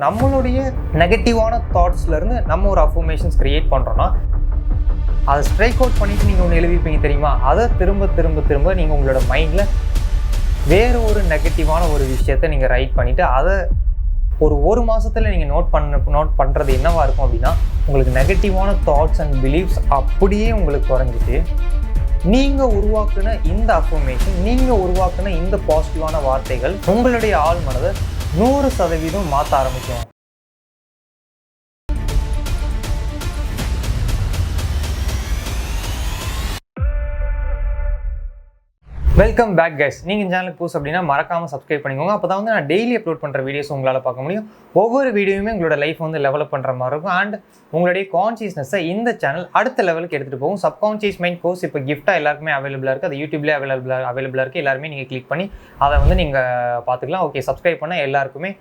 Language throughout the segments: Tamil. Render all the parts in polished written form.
நம்மளுடைய நெகட்டிவான தாட்ஸ்லேருந்து நம்ம ஒரு அஃபர்மேஷன்ஸ் கிரியேட் பண்ணுறோன்னா அதை ஸ்ட்ரைக் அவுட் பண்ணிவிட்டு நீங்கள் ஒன்று எழுதிப்பீங்க தெரியுமா? அதை திரும்ப திரும்ப திரும்ப நீங்கள் உங்களோட மைண்டில் வேறு ஒரு நெகட்டிவான ஒரு விஷயத்தை நீங்கள் ரைட் பண்ணிவிட்டு அதை ஒரு மாதத்தில் நீங்கள் நோட் பண்ணுறது என்னவாக இருக்கும் அப்படின்னா, உங்களுக்கு நெகட்டிவான தாட்ஸ் அண்ட் பிலீஃப்ஸ் அப்படியே உங்களுக்கு குறைஞ்சிட்டு நீங்கள் உருவாக்குன இந்த அஃபர்மேஷன், நீங்கள் உருவாக்குன இந்த பாசிட்டிவான வார்த்தைகள் உங்களுடைய ஆள் மனதை 100% மாற்ற ஆரம்பிக்கும். Welcome back guys. நீங்கள் இந்த சேனலுக்கு புதுசு அப்படின்னா மறக்காமல் சப்ஸ்கிரைப் பண்ணிக்கோங்க. அப்போ தான் நான் டெய்லி அப்லோட் பண்ணுற வீடியோஸ் உங்களால் பார்க்க முடியும். ஒவ்வொரு வீடியோவுமே உங்களோட லைஃப் டெவலப் பண்ணுற மாதிரி இருக்கும். அண்ட் உங்களுடைய கான்சியஸ்னஸை இந்த சேனல் அடுத்த லெவலுக்கு எடுத்துகிட்டு போகும். சப்கான்ஷியஸ் மைண்ட் கோர்ஸ் இப்போ கிஃப்ட்டாக எல்லாருக்குமே அவைலபிளாக இருக்குது. அது யூடியூப்லேயே அவைலபிளாக இருக்குது. எல்லாருமே நீங்கள் கிளிக் பண்ணி அதை நீங்கள் பார்த்துக்கலாம். ஓகே, சப்ஸ்கிரைப் பண்ண எல்லாருக்குமே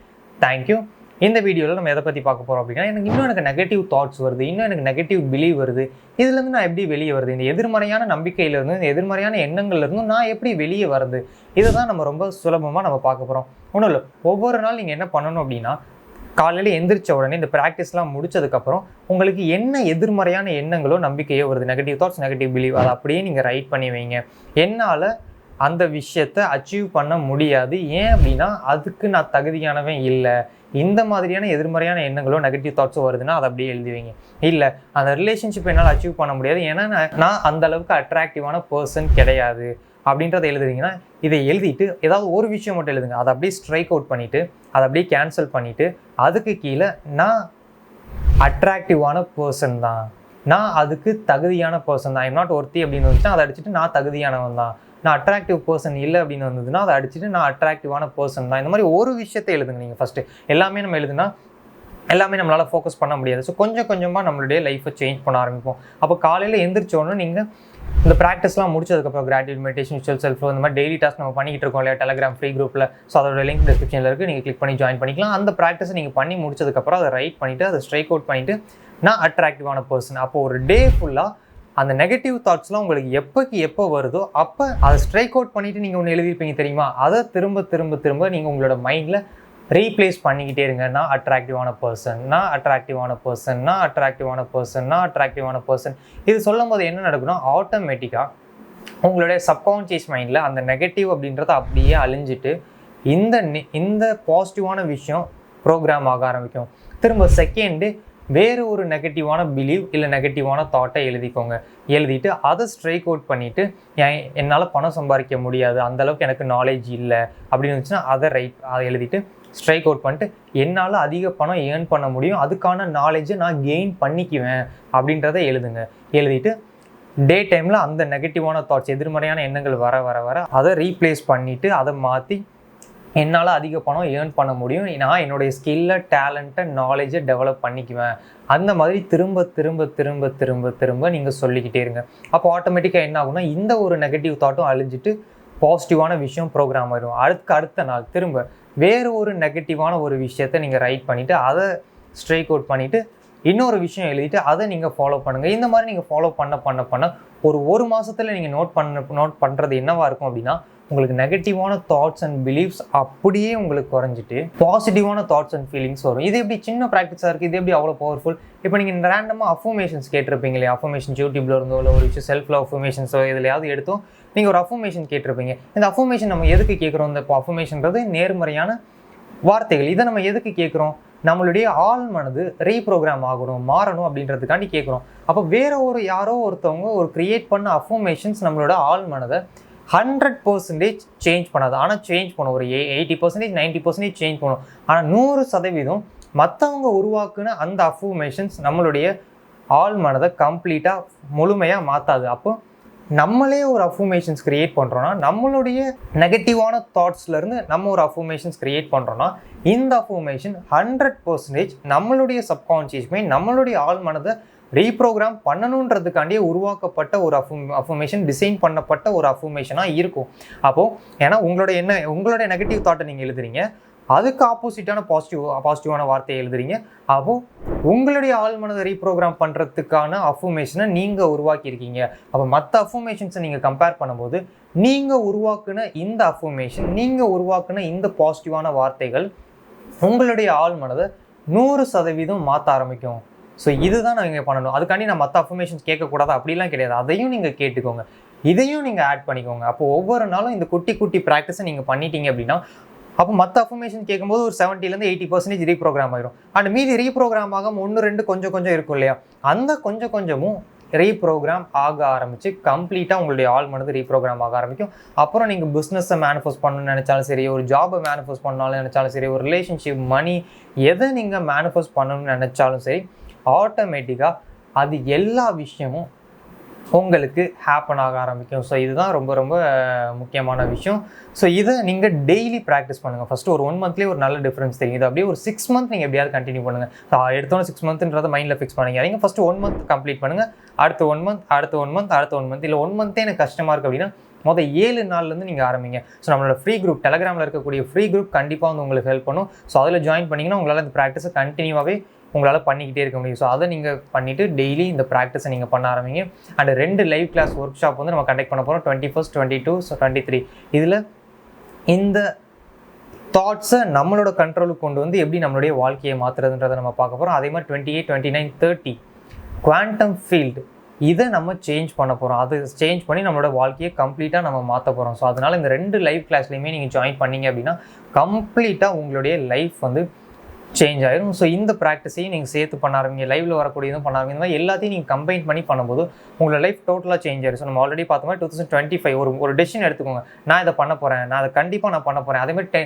தேங்க்யூ. இந்த வீடியோவில் நம்ம எதை பற்றி பார்க்க போகிறோம் அப்படின்னா, எனக்கு நெகட்டிவ் தாட்ஸ் வருது, எனக்கு நெகட்டிவ் பிலீவ் வருது, இதுலேருந்து நான் எப்படி வெளியே வருது, இந்த எதிர்மறையான நம்பிக்கையிலேருந்து, இந்த எதிர்மறையான எண்ணங்கள்லேருந்தும் நான் எப்படி வெளியே வருது, இதை தான் நம்ம ரொம்ப சுலபமாக நம்ம பார்க்க போகிறோம். ஒன்றும் இல்லை, ஒவ்வொரு நாள் நீங்கள் என்ன பண்ணணும் அப்படின்னா, காலையில் எந்திரிச்ச உடனே இந்த ப்ராக்டிஸ்லாம் முடிச்சதுக்கப்புறம் உங்களுக்கு என்ன எதிர்மறையான எண்ணங்களோ நம்பிக்கையோ வருது, நெகட்டிவ் தாட்ஸ், நெகட்டிவ் பிலீவ், அதை அப்படியே நீங்கள் ரைட் பண்ணி வைங்க. என்னால் அந்த விஷயத்தை அச்சீவ் பண்ண முடியாது, ஏன் அப்படின்னா அதுக்கு நான் தகுதியானவன் இல்லை, இந்த மாதிரியான எதிர்மறையான எண்ணங்களோ நெகட்டிவ் தாட்ஸோ வருதுன்னா அதை அப்படியே எழுதி வைங்க. இல்லை, அந்த ரிலேஷன்ஷிப் என்னால் அச்சீவ் பண்ண முடியாது, ஏன்னா நான் அந்த அளவுக்கு அட்ராக்டிவான பர்சன் கிடையாது அப்படின்றத எழுதுறீங்கன்னா, இதை எழுதிட்டு ஏதாவது ஒரு விஷயம் மட்டும் எழுதுங்க. அதை அப்படியே ஸ்ட்ரைக் அவுட் பண்ணிவிட்டு அதை அப்படியே கேன்சல் பண்ணிவிட்டு அதுக்கு கீழே நான் அட்ராக்டிவான பர்சன் தான், நான் அதுக்கு தகுதியான பர்சன் தான், ஐம் நாட் ஒர்த்தி அப்படின்னு வந்துச்சுன்னா அதை அடிச்சுட்டு நான் தகுதியானவன் தான், நான் அட்ராக்டிவ் பர்சன் இல்லை அப்படின்னு வந்ததுன்னா அதை அடிச்சுட்டு நான் அட்ராக்டிவான பர்சன் தான். இந்த மாதிரி ஒரு விஷயத்தை எழுதுங்க. நீங்கள் ஃபஸ்ட்டு எல்லாமே நம்ம எழுதுனா எல்லாமே நம்மளால் ஃபோக்கஸ் பண்ண முடியாது. ஸோ கொஞ்சம் கொஞ்சமாக நம்மளுடைய லைஃப்பை சேஞ்ச் பண்ண ஆரம்பிப்போம். அப்போ காலையில் எந்திரிச்சோன்னு நீங்கள் இந்த ப்ராக்டிஸ்லாம் முடிச்சதுக்கப்புறம் கிராட்டிடியூட் மெடிடேஷன், விஷுவல் செல்ஃப், இந்த மாதிரி டெய்லி டாஸ்க் நம்ம பண்ணிக்கிட்டு இருக்கோம் இல்லையா, டெலகிராம் ஃப்ரீ குரூப்பில். ஸோ அதோட லிங்க் டிஸ்கிரிப்ஷனில் இருக்குது, நீங்கள் கிளிக் பண்ணி ஜாயின் பண்ணிக்கலாம். அந்த ப்ராக்டிஸை நீங்கள் பண்ணி முடிச்சதுக்கப்புறம் அதை ரைட் பண்ணிவிட்டு அதை ஸ்ட்ரைக் அவுட் பண்ணிவிட்டு நான் அட்ராக்டிவான பர்சன். அப்போ ஒரு டே ஃபுல்லாக அந்த நெகட்டிவ் தாட்ஸ்லாம் உங்களுக்கு எப்போ வருதோ அப்போ அதை ஸ்ட்ரைக் அவுட் பண்ணிவிட்டு நீங்கள் ஒன்று எழுதியிருப்பீங்க தெரியுமா? அதை திரும்ப திரும்ப திரும்ப நீங்கள் உங்களோட மைண்டில் ரீப்ளேஸ் பண்ணிக்கிட்டே இருங்க. நான் அட்ராக்டிவான பர்சன், நான் அட்ராக்டிவான பர்சன், நான் அட்ராக்டிவான பர்சன், நான் அட்ராக்டிவான பர்சன். இது சொல்லும் போது என்ன நடக்குன்னா, ஆட்டோமேட்டிக்காக உங்களுடைய சப்கான்ஷியஸ் மைண்டில் அந்த நெகட்டிவ் அப்படின்றத அப்படியே அழிஞ்சிட்டு இந்த பாசிட்டிவான விஷயம் ப்ரோக்ராம் ஆக ஆரம்பிக்கும். திரும்ப செகண்டு வேறு ஒரு நெகட்டிவான பிலீவ் இல்லை நெகட்டிவான தாட்டை எழுதிக்கோங்க. எழுதிட்டு அதை ஸ்ட்ரைக் அவுட் பண்ணிவிட்டு, என்னால் பணம் சம்பாதிக்க முடியாது, அந்தளவுக்கு எனக்கு நாலேஜ் இல்லை அப்படின்னு இருந்துச்சுன்னா அதை எழுதிட்டு ஸ்ட்ரைக் அவுட் பண்ணிட்டு, என்னால் அதிக பணம் ஏர்ன் பண்ண முடியும், அதுக்கான நாலேஜை நான் கெயின் பண்ணிக்குவேன் அப்படின்றத எழுதுங்க. எழுதிட்டு டே டைமில் அந்த நெகட்டிவான தாட்ஸ், எதிர்மறையான எண்ணங்கள் வர வர வர அதை ரீப்ளேஸ் பண்ணிவிட்டு அதை மாற்றி, என்னால் அதிக பணம் ஏர்ன் பண்ண முடியும், நான் என்னுடைய ஸ்கில்லை, டேலண்ட்டை, நாலேஜை டெவலப் பண்ணிக்குவேன், அந்த மாதிரி திரும்ப திரும்ப திரும்ப திரும்ப திரும்ப நீங்கள் சொல்லிக்கிட்டே இருங்க. அப்போ ஆட்டோமேட்டிக்காக என்ன ஆகும்னா, இந்த ஒரு நெகட்டிவ் தாட்டும் அழிஞ்சிட்டு பாசிட்டிவான விஷயம் ப்ரோக்ராம் ஆகிடும். அடுத்த நாள் திரும்ப வேறு ஒரு நெகட்டிவான ஒரு விஷயத்தை நீங்கள் ரைட் பண்ணிவிட்டு அதை ஸ்ட்ரைக் அவுட் பண்ணிவிட்டு இன்னொரு விஷயம் எழுதிட்டு அதை நீங்கள் ஃபாலோ பண்ணுங்கள். இந்த மாதிரி நீங்கள் ஃபாலோ பண்ண ஒரு மாதத்தில் நீங்கள் நோட் பண்ணுறது என்னவாக இருக்கும் அப்படின்னா, உங்களுக்கு நெகட்டிவான தாட்ஸ் அண்ட் பிலீஃப்ஸ் அப்படியே உங்களுக்கு குறைஞ்சிட்டு பாசிட்டிவான தாட்ஸ் அண்ட் ஃபீலிங்ஸ் வரும். இது எப்படி சின்ன ப்ராக்டிஸாக இருக்குது, இது எப்படி அவ்வளோ பவர்ஃபுல். இப்போ நீங்கள் ரேண்டமாக அஃபர்மேஷன்ஸ் கேட்டிருப்பீங்க இல்லையா, அஃபர்மேஷன்ஸ் யூடியூப்ல இருந்தோ இல்லை ஒரு விஷயம் செல்ஃப் லவ் அஃபர்மேஷன்ஸோ எதுலையாவது எடுத்தோம் நீங்கள் ஒரு அஃபர்மேஷன் கேட்டிருப்பீங்க. இந்த அஃபர்மேஷன் நம்ம எதுக்கு கேட்குறோம்? இந்த அஃபர்மேஷன்றது நேர்மறையான வார்த்தைகள். இதை நம்ம எதுக்கு கேட்குறோம்? நம்மளுடைய ஆள் மனது ரீப்ரோக்ராம் ஆகணும், மாறணும் அப்படின்றதுக்காண்டி கேட்குறோம். அப்போ யாரோ ஒருத்தவங்க ஒரு கிரியேட் பண்ண அஃபர்மேஷன்ஸ் நம்மளோட ஆள் மனதை 100% சேஞ்ச் பண்ணாது. ஆனால் சேஞ்ச் பண்ணும், ஒரு 80%, 90% சேஞ்ச் பண்ணும். ஆனால் 100% மற்றவங்க உருவாக்குன அந்த அஃபர்மேஷன்ஸ் நம்மளுடைய ஆள் மனதை கம்ப்ளீட்டாக முழுமையாக மாற்றாது. அப்போ நம்மளே ஒரு அஃபர்மேஷன்ஸ் கிரியேட் பண்ணுறோன்னா, நம்மளுடைய நெகட்டிவான தாட்ஸ்லேருந்து நம்ம ஒரு அஃபர்மேஷன்ஸ் கிரியேட் பண்ணுறோன்னா, இந்த அஃபர்மேஷன் 100% நம்மளுடைய சப்கான்ஷியஸ் மைண்ட், நம்மளுடைய ஆள் மனதை ரீப்ரோக்ராம் பண்ணணுன்றதுக்காண்டியே உருவாக்கப்பட்ட ஒரு அஃபர்மேஷன், டிசைன் பண்ணப்பட்ட ஒரு அஃபர்மேஷனாக இருக்கும். அப்போது ஏன்னா உங்களுடைய நெகட்டிவ் தாட்டை நீங்கள் எழுதுறீங்க, அதுக்கு ஆப்போசிட்டான பாசிட்டிவான வார்த்தையை எழுதுறீங்க. அப்போது உங்களுடைய ஆள் மனதை ரீப்ரோக்ராம் பண்ணுறதுக்கான அஃபர்மேஷனை நீங்கள் உருவாக்கியிருக்கீங்க. அப்போ மற்ற அஃபர்மேஷன்ஸை நீங்கள் கம்பேர் பண்ணும்போது நீங்கள் உருவாக்குன இந்த அஃபர்மேஷன், நீங்கள் உருவாக்குன இந்த பாசிட்டிவான வார்த்தைகள் உங்களுடைய ஆள் மனதை 100% மாற்ற ஆரம்பிக்கும். ஸோ இதுதான் நீங்கள் பண்ணணும். அதுக்காண்டி நான் மற்ற அஃபர்மேஷன்ஸ் கேட்கக்கூடாது அப்படிலாம் கிடையாது. அதையும் நீங்கள் கேட்டுக்கோங்க, இதையும் நீங்கள் ஆட் பண்ணிக்கோங்க. அப்போ ஒவ்வொரு நாளும் இந்த குட்டி குட்டி ப்ராக்டிஸை நீங்கள் பண்ணிட்டீங்க அப்படின்னா அப்போ மற்ற அஃபர்மேஷன் கேட்கும்போது ஒரு 70% 80% ரீப்ரோக்ராம் ஆயிரும். அண்ட் மீதி ரீப்ரோக்ராம் ஆகாமல் 1-2 கொஞ்சம் இருக்கும் இல்லையா, அந்த கொஞ்சமும் ரீப்ரோக்ராம் ஆக ஆரம்பிச்சு கம்ப்ளீட்டாக உங்களுடைய ஆள் மனது ரீப்ரோக்ராம் ஆக ஆரம்பிக்கும். அப்புறம் நீங்கள் பிஸ்னஸை மேனிஃபெஸ்ட் பண்ணணும்னு நினச்சாலும் சரி, ஒரு ஜாபை மேனிஃபெஸ்ட் பண்ணாலும் நினச்சாலும் சரி, ஒரு ரிலேஷன்ஷிப், மணி, எதை நீங்கள் மேனிஃபெஸ்ட் பண்ணணும்னு நினச்சாலும் சரி, ஆட்டோமேட்டிக்காக அது எல்லா விஷயமும் உங்களுக்கு ஹேப்பன் ஆக ஆரம்பிக்கும். ஸோ இதுதான் ரொம்ப ரொம்ப முக்கியமான விஷயம். ஸோ இதை நீங்கள் டெய்லி ப்ராக்டிஸ் பண்ணுங்கள். ஃபஸ்ட்டு ஒரு 1 மந்த்லேயே ஒரு நல்ல டிஃப்ரென்ஸ் தெரியும். இது அப்படியே ஒரு 6 மந்த் நீங்கள் எப்படியாவது கண்டினியூ பண்ணுங்கள். எடுத்தோன்னே 6 மந்த்ன்றதை மைண்டில் ஃபிக்ஸ் பண்ணிக்காதீங்க. ஃபஸ்ட்டு 1 மந்த் கம்ப்ளீட் பண்ணுங்கள். அடுத்த 1 மந்த், அடுத்த 1 மந்த், அடுத்த 1 மந்த், இல்லை 1 மந்த்தே எனக்கு கஷ்டமாக இருக்குது அப்படின்னா மொதல் 7 நாள்லேருந்து நீங்கள் ஆரம்பிங்க. ஸோ நம்மளோட ஃப்ரீ குரூப், டெலகிராமில் இருக்கக்கூடிய ஃப்ரீ குரூப் கண்டிப்பாக வந்து உங்களுக்கு ஹெல்ப் பண்ணும். ஸோ அதில் ஜாயின் பண்ணிங்கன்னா உங்களால் இந்த ப்ராக்டிஸை கண்டினியூவாகவே உங்களால் பண்ணிக்கிட்டே இருக்க முடியும். ஸோ அதை நீங்கள் பண்ணிவிட்டு டெய்லி இந்த ப்ராக்டிஸை நீங்கள் பண்ண ஆரம்பிங்க. And 2 live class workshop வந்து நம்ம கண்டக்ட் பண்ண போகிறோம், 21st, 22, 23. இதில் இந்த தாட்ஸை நம்மளோட கண்ட்ரோலுக்கு கொண்டு வந்து எப்படி நம்மளுடைய வாழ்க்கையை மாற்றுறதுன்றதை நம்ம பார்க்க போகிறோம். அதே மாதிரி 28, 29, 30 குவாண்டம் ஃபீல்டு, இதை நம்ம சேஞ்ச் பண்ண போகிறோம். அது சேஞ்ச் பண்ணி நம்மளோட வாழ்க்கையை கம்ப்ளீட்டாக நம்ம மாற்ற போகிறோம். ஸோ அதனால் இந்த 2 லைவ் கிளாஸ்லையுமே நீங்கள் ஜாயின் பண்ணீங்க அப்படின்னா கம்ப்ளீட்டாக உங்களுடைய லைஃப் வந்து சேஞ்ச் ஆயிடும். ஸோ இந்த ப்ராக்டிஸையும் நீங்கள் சேர்த்து பண்ண ஆரம்பிங்க, லைவில் வரக்கூடியதும் பண்ண ஆரம்பிங்க. இந்த மாதிரி எல்லாத்தையும் நீங்கள் கம்பைன் பண்ணி பண்ணும்போது உங்களோட லைஃப் டோட்டலாக சேஞ்ச் ஆயிடும். ஸோ நம்ம ஆல்ரெடி பார்த்த மாதிரி 2025 ஒரு டெசிஷன் எடுத்துக்கோங்க, நான் இதை பண்ண போகிறேன், நான் அதை கண்டிப்பாக நான் பண்ண போகிறேன். அதேமாதிரி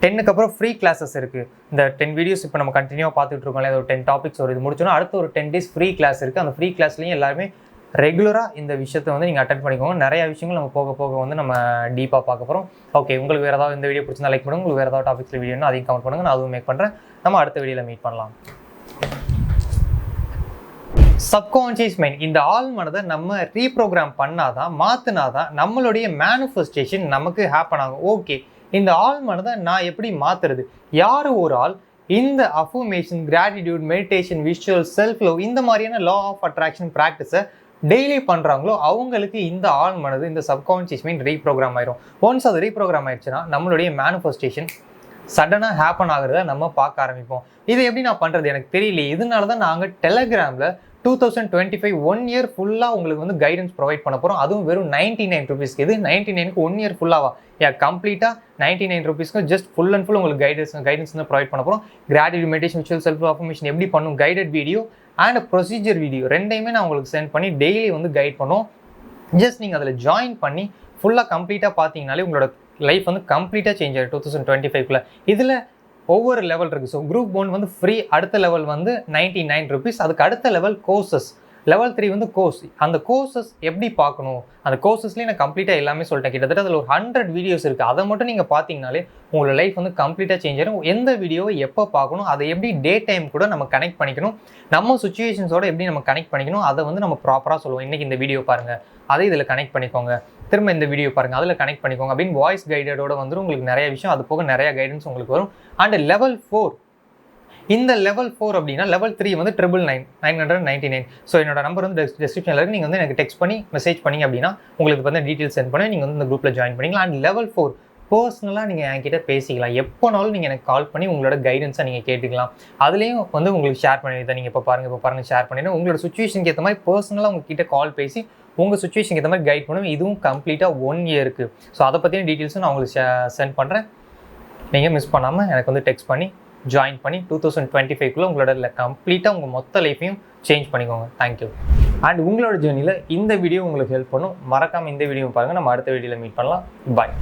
10க்கு அப்புறம் ஃப்ரீ கிளாஸஸ் இருக்குது. இந்த 10 வீடியோஸ் இப்போ நம்ம கண்டினியூவாக பார்த்துட்டு இருக்கோம் இல்லையா, ஒரு 10 டாபிக்ஸ் ஒரு இது முடிச்சோன்னா அடுத்த ஒரு 10 days ஃப்ரீ கிளாஸ் இருக்குது. அந்த ஃப்ரீ கிளாஸ்லையும் எல்லாருமே ரெகுலராக இந்த விஷயத்தை வந்து நீங்கள் அட்டென்ட் பண்ணிக்கோங்க. நிறைய விஷயங்கள் நம்ம போக போக வந்து நம்ம டீப்பாக பார்க்க போகிறோம். ஓகே, உங்களுக்கு வேறு ஏதாவது இந்த வீடியோ பிடிச்சிருந்தா லைக் பண்ணுங்கள். உங்களுக்கு வேறு ஏதாவது டாபிக்ஸில் வீடியோனா அதையும் கமெண்ட் பண்ணுங்கள், நான் அதுவும் மேக் பண்ணுறேன். நம்ம அடுத்த வீடியோவில் மீட் பண்ணலாம். சப்கான்ஷியஸ் மைண்ட், இந்த ஆள் மனதை நம்ம ரீப்ரோக்ராம் பண்ணாதான், மாற்றினாதான் நம்மளுடைய மேனிஃபெஸ்டேஷன் நமக்கு ஹேப்பன் ஆகும். ஓகே, இந்த ஆள் மனதை நான் எப்படி மாற்றுறது? யார் ஒரு ஆள் இந்த affirmation, gratitude, meditation, visual, self love, இந்த மாதிரியான லா ஆஃப் அட்ராக்ஷன் ப்ராக்டிஸை டெய்லி பண்ணுறாங்களோ அவங்களுக்கு இந்த ஆள் மனது, இந்த சப்கான்ஷியஸ் மைண்ட் ரீப்ரோக்ராம் ஆயிரும். ஒன்ஸ் அது ரீப்ரோக்ராம் ஆயிடுச்சுன்னா நம்மளுடைய மேனிஃபெஸ்டேஷன் சடனாக ஹேப்பன் ஆகுறத நம்ம பார்க்க ஆரம்பிப்போம். இது எப்படி நான் பண்ணுறது எனக்கு தெரியல. இதனால தான் நாங்கள் டெலகிராமில் 2025 1 year ஃபுல்லாக உங்களுக்கு வந்து கைடன்ஸ் ப்ரொவைட் பண்ண போகிறோம். அதுவும் வெறும் 99 rupees. இது 99க்கு 1 year ஃபுல்லாவா? கம்ப்ளீட்டாக 99 rupeesக்கு ஜஸ்ட் ஃபுல் அண்ட் ஃபுல் உங்களுக்கு கைடன்ஸ் வந்து ப்ரொவைட் பண்ண போகிறோம். Gratitude, meditation, visual, self affirmation எப்படி பண்ணும், guided video and procedure video ரெண்டையுமே நான் உங்களுக்கு சென்ட் பண்ணி டெய்லி வந்து கைட் பண்ணுவோம். ஜஸ்ட் நீங்கள் அதில் ஜாயின் பண்ணி ஃபுல்லாக கம்ப்ளீட்டாக பார்த்தீங்கனாலே உங்களோட லைஃப் வந்து கம்ப்ளீட்டாக சேஞ்ச் ஆகிடும் 2025க்குள்ள. இதில் ஒவ்வொரு லெவல் இருக்குது. ஸோ குரூப் 1 வந்து ஃப்ரீ, அடுத்த லெவல் வந்து 99 rupees. அதுக்கு அடுத்த லெவல் கோர்சஸ், லெவல் 3 வந்து கோர்ஸ். அந்த கோர்சஸ் எப்படி பார்க்கணும், அந்த கோர்சஸ்லேயே நான் கம்ப்ளீட்டாக எல்லாமே சொல்லிட்டேன். கிட்டத்தட்ட அதில் ஒரு 100 வீடியோஸ் இருக்குது. அதை மட்டும் நீங்கள் பார்த்தீங்கனாலே உங்களோட லைஃப் வந்து கம்ப்ளீட்டாக சேஞ்ச் ஆகிடும். எந்த வீடியோவை எப்போ பார்க்கணும், அதை எப்படி டே டைம் கூட நம்ம கனெக்ட் பண்ணிக்கணும், நம்ம சுச்சுவேஷன்ஸோட எப்படி நம்ம கனெக்ட் பண்ணிக்கணும், அதை வந்து நம்ம ப்ராப்பராக சொல்லுவோம். இன்றைக்கி இந்த வீடியோ பாருங்கள், அதை இதில் கனெக்ட் பண்ணிக்கோங்க, திரும்ப இந்த வீடியோ பாருங்கள், அதில் கனெக்ட் பண்ணிக்கோங்க அப்படின்னு வாய்ஸ் கைடடோட வந்துடும். உங்களுக்கு நிறைய விஷயம், அது போக நிறைய கைடன்ஸ் உங்களுக்கு வரும். அண்ட் லெவல் 4, இந்த லெவல் 4 அப்படின்னா லெவல் 3 வந்து 999. ஸோ என்னோட நம்பர் வந்து டிஸ்கிரிப்ஷனில் இருக்குது. நீங்கள் வந்து எனக்கு டெக்ஸ்ட் பண்ணி மெசேஜ் பண்ணிங்க அப்படின்னா உங்களுக்கு வந்து டீட்டெயில்ஸ் சென்ட் பண்ணி நீங்கள் வந்து இந்த குரூப்பில் ஜாயின் பண்ணிக்கலாம். அண்ட் லெவல் 4 பர்சனலாக நீங்கள் என்கிட்ட பேசிக்கலாம். எப்போனாலும் நீங்கள் எனக்கு கால் பண்ணி உங்களோட கைடன்ஸை நீங்கள் கேட்டுக்கலாம். அதுலேயும் வந்து உங்களுக்கு ஷேர் பண்ணிவிட்டேன். நீங்கள் இப்போ பாருங்கள் ஷேர் பண்ணிவிட்டு உங்களோட சுச்சுவேஷனுக்கு ஏற்ற மாதிரி பர்சனலாக உங்ககிட்ட கால் பேசி உங்கள் சுச்சுவேஷனுக்கு ஏற்ற மாதிரி கைட் பண்ணுவேன். இதுவும் கம்ப்ளீட்டாக 1 year இருக்குது. ஸோ அதை பற்றின டீட்டெயில்ஸும் நான் உங்களுக்கு சென்ட் பண்ணுறேன். நீங்கள் மிஸ் பண்ணாமல் எனக்கு வந்து டெக்ஸ்ட் பண்ணி ஜாயின் பண்ணி 2025க்குள்ளே உங்களோட கம்ப்ளீட்டாக உங்கள் மொத்த லைஃப்பையும் சேஞ்ச் பண்ணிக்கோங்க. தேங்க்யூ. அண்ட் உங்களோட ஜேர்னியில் இந்த வீடியோ உங்களுக்கு ஹெல்ப் பண்ணும். மறக்காமல் இந்த வீடியோ பாருங்கள். நம்ம அடுத்த வீடியோவில் மீட் பண்ணலாம். பாய்.